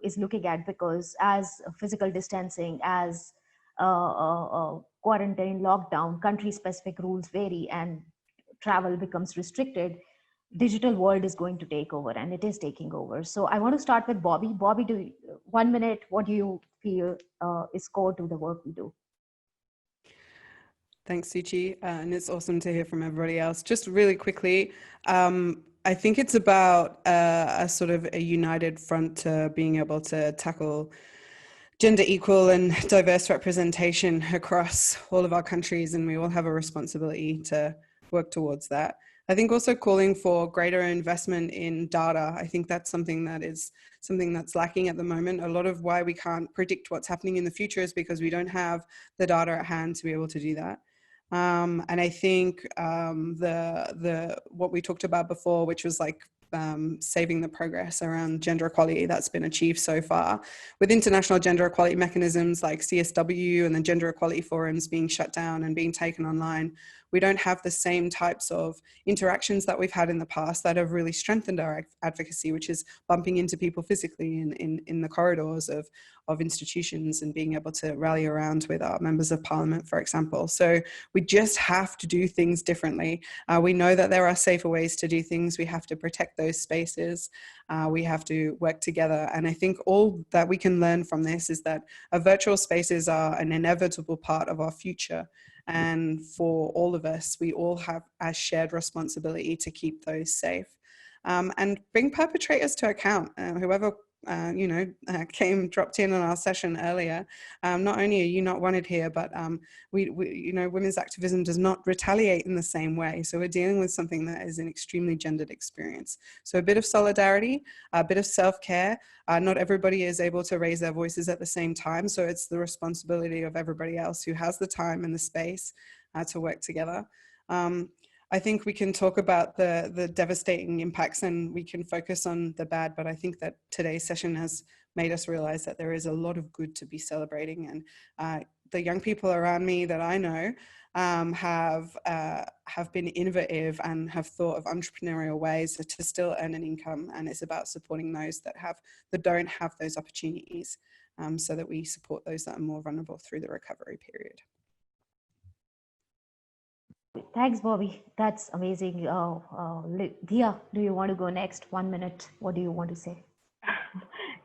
is looking at, because as physical distancing, as quarantine, lockdown, country-specific rules vary and travel becomes restricted, digital world is going to take over, and it is taking over. So I want to start with Bobbie. Bobbie, 1 minute, what do you feel is core to the work we do? Thanks, Suchi. And it's awesome to hear from everybody else. Just really quickly, I think it's about a sort of a united front to being able to tackle gender equal and diverse representation across all of our countries, and we all have a responsibility to work towards that. I think also calling for greater investment in data. I think that's something that's lacking at the moment. A lot of why we can't predict what's happening in the future is because we don't have the data at hand to be able to do that. And I think what we talked about before, which was like saving the progress around gender equality that's been achieved so far, with international gender equality mechanisms like CSW and the gender equality forums being shut down and being taken online, we don't have the same types of interactions that we've had in the past that have really strengthened our advocacy, which is bumping into people physically in the corridors of institutions and being able to rally around with our members of parliament, for example. So we just have to do things differently. We know that there are safer ways to do things. We have to protect those spaces. We have to work together. And I think all that we can learn from this is that our virtual spaces are an inevitable part of our future. And for all of us, we all have a shared responsibility to keep those safe and bring perpetrators to account. Whoever dropped in on our session earlier. Not only are you not wanted here, but women's activism does not retaliate in the same way. So we're dealing with something that is an extremely gendered experience. So a bit of solidarity, a bit of self-care. Not everybody is able to raise their voices at the same time. So it's the responsibility of everybody else who has the time and the space to work together. I think we can talk about the devastating impacts and we can focus on the bad, but I think that today's session has made us realize that there is a lot of good to be celebrating. And the young people around me that I know have been innovative and have thought of entrepreneurial ways to still earn an income. And it's about supporting those that don't have those opportunities, so that we support those that are more vulnerable through the recovery period. Thanks, Bobbie. That's amazing. Dhiya, do you want to go next? 1 minute. What do you want to say?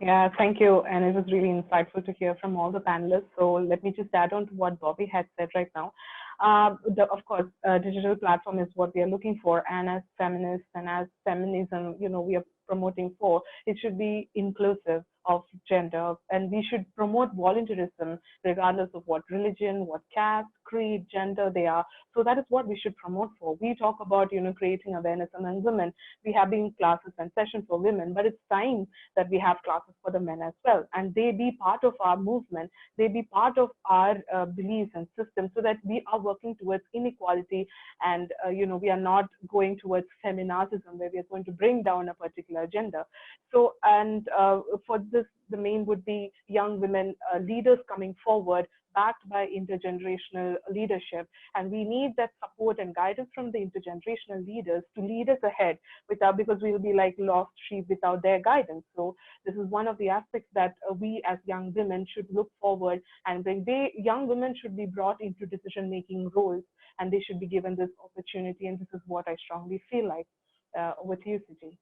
Yeah, thank you. And it was really insightful to hear from all the panelists. So let me just add on to what Bobbie had said right now. Of course, digital platform is what we are looking for. And as feminists and as feminism, we are promoting for, it should be inclusive of gender, and we should promote volunteerism regardless of what religion, what caste, creed, gender they are. So that is what we should promote for. We talk about creating awareness among women. We have been classes and sessions for women, but it's time that we have classes for the men as well, and they be part of our movement. They be part of our beliefs and systems, so that we are working towards inequality, and we are not going towards feminazism where we are going to bring down a particular gender. So, and for this, the main would be young women leaders coming forward, backed by intergenerational leadership. And we need that support and guidance from the intergenerational leaders to lead us ahead, because we will be like lost sheep without their guidance. So this is one of the aspects that we as young women should look forward and bring. Young women should be brought into decision-making roles, and they should be given this opportunity. And this is what I strongly feel like. With you, Suchi.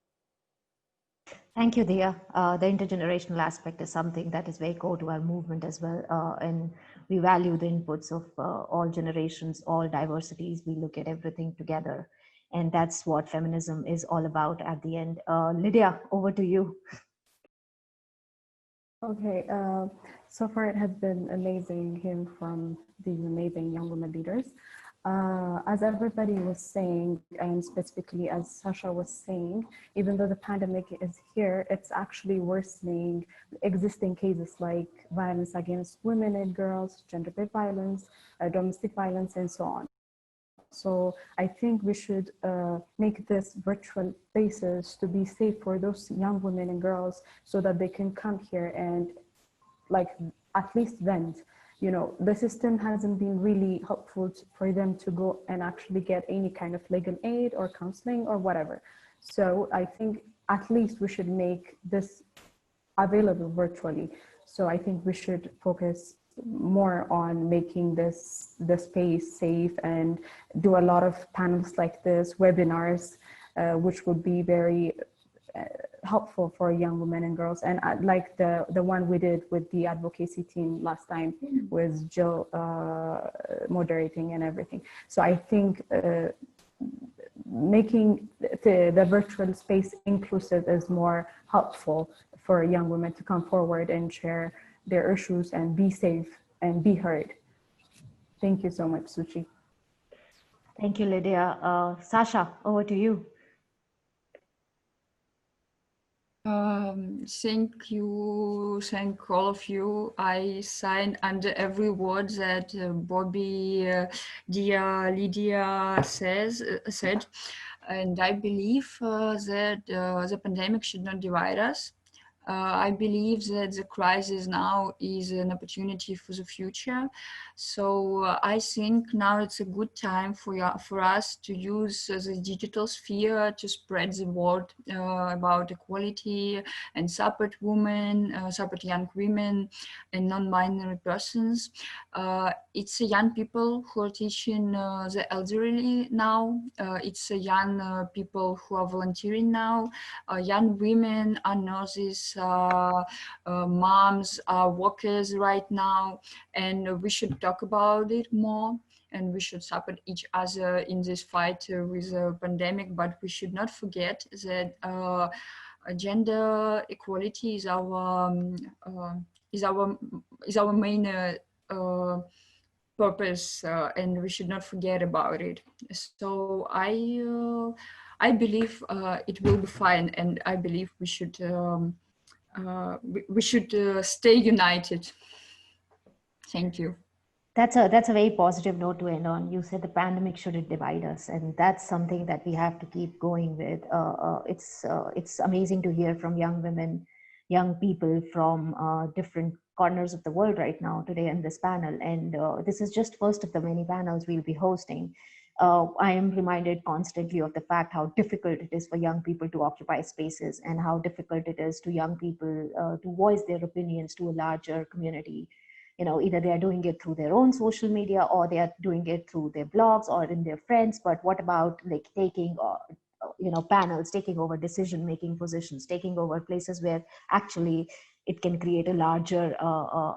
Thank you, Dhiya. The intergenerational aspect is something that is very core to our movement as well. And we value the inputs of all generations, all diversities. We look at everything together. And that's what feminism is all about at the end. Lidya, over to you. Okay, so far it has been amazing hearing from these amazing young women leaders. As everybody was saying, and specifically as Sasha was saying, even though the pandemic is here, it's actually worsening existing cases like violence against women and girls, gender-based violence, domestic violence, and so on. So I think we should make this virtual spaces to be safe for those young women and girls, so that they can come here and at least vent. The system hasn't been really helpful for them to go and actually get any kind of legal aid or counseling or whatever. So I think at least we should make this available virtually. So I think we should focus more on making the space safe and do a lot of panels like this, webinars, which would be very helpful for young women and girls. And like the one we did with the advocacy team last time, with Jill moderating and everything. So I think making the virtual space inclusive is more helpful for young women to come forward and share their issues and be safe and be heard. Thank you so much, Suchi. Thank you, Lidya. Sasha, over to you. Thank you, thank all of you. I sign under every word that Bobbie, Dhiya, Lidya said, and I believe that the pandemic should not divide us. I believe that the crisis now is an opportunity for the future. So I think now it's a good time for us to use the digital sphere to spread the word about equality and support women, support young women and non-binary persons. It's young people who are teaching the elderly now. It's young people who are volunteering now. Young women are nurses, moms are workers right now, and we should talk about it more, and we should support each other in this fight with the pandemic. But we should not forget that gender equality is our main purpose, and we should not forget about it. So I believe it will be fine, and I believe we should stay united. Thank you. That's a very positive note to end on. You said the pandemic shouldn't divide us, and that's something that we have to keep going with. It's amazing to hear from young women, young people from different corners of the world right now today in this panel, and this is just first of the many panels we'll be hosting. I am reminded constantly of the fact how difficult it is for young people to occupy spaces, and how difficult it is to young people to voice their opinions to a larger community. Either they are doing it through their own social media, or they are doing it through their blogs or in their friends. But what about like taking panels, taking over decision making positions, taking over places where actually it can create a larger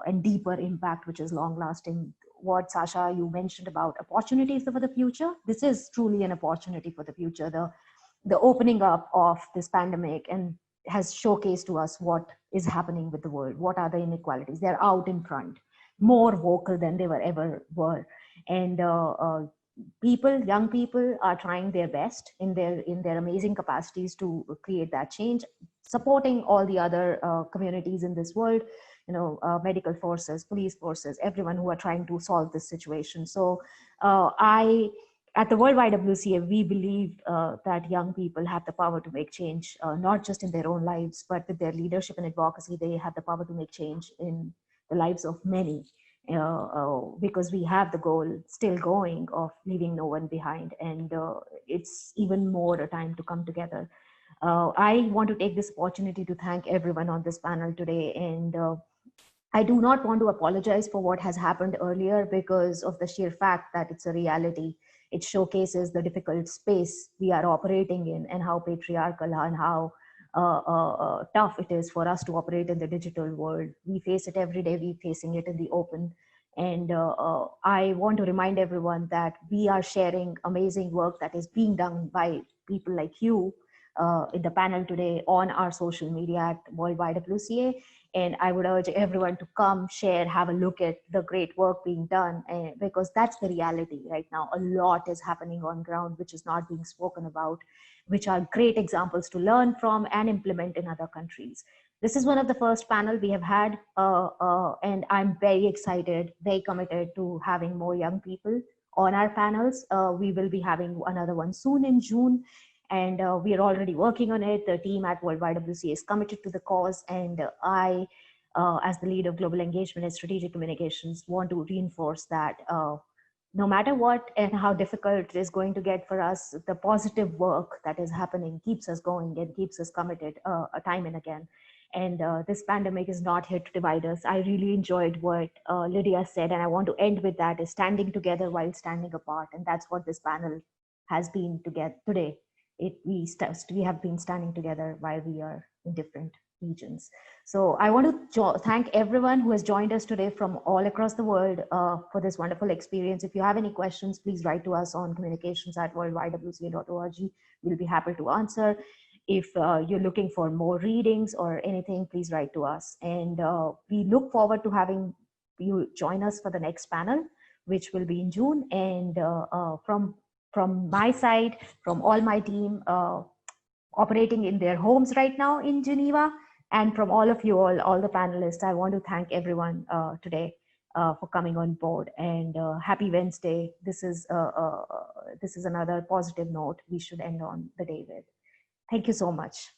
and deeper impact, which is long lasting. What, Sasha, you mentioned about opportunities for the future, this is truly an opportunity for the future. The opening up of this pandemic and has showcased to us what is happening with the world. What are the inequalities? They're out in front, more vocal than they were. And young people are trying their best in their amazing capacities to create that change, supporting all the other communities in this world, medical forces, police forces, everyone who are trying to solve this situation. So at the World YWCA, we believe that young people have the power to make change, not just in their own lives, but with their leadership and advocacy, they have the power to make change in the lives of many, because we have the goal still going of leaving no one behind. And it's even more a time to come together. I want to take this opportunity to thank everyone on this panel today. And I do not want to apologize for what has happened earlier, because of the sheer fact that it's a reality. It showcases the difficult space we are operating in, and how patriarchal and how tough it is for us to operate in the digital world. We face it every day. We're facing it in the open. And I want to remind everyone that we are sharing amazing work that is being done by people like you in the panel today on our social media at World YWCA. And I would urge everyone to come, share, have a look at the great work being done, because that's the reality right now. A lot is happening on ground, which is not being spoken about, which are great examples to learn from and implement in other countries. This is one of the first panel we have had, and I'm very excited, very committed to having more young people on our panels. We will be having another one soon in June. And we are already working on it. The team at World YWCA is committed to the cause. And I, as the lead of global engagement and strategic communications, want to reinforce that no matter what and how difficult it is going to get for us, the positive work that is happening keeps us going and keeps us committed time and again. And this pandemic is not here to divide us. I really enjoyed what Lidya said, and I want to end with that, is standing together while standing apart. And that's what this panel has been today. We have been standing together while we are in different regions. So I want to thank everyone who has joined us today from all across the world for this wonderful experience. If you have any questions, please write to us on communications@worldywca.org. We'll be happy to answer. If you're looking for more readings or anything, please write to us. And we look forward to having you join us for the next panel, which will be in June. And from my side, from all my team operating in their homes right now in Geneva, and from all of you all the panelists, I want to thank everyone today for coming on board. And happy Wednesday. This is another positive note we should end on the day with. Thank you so much.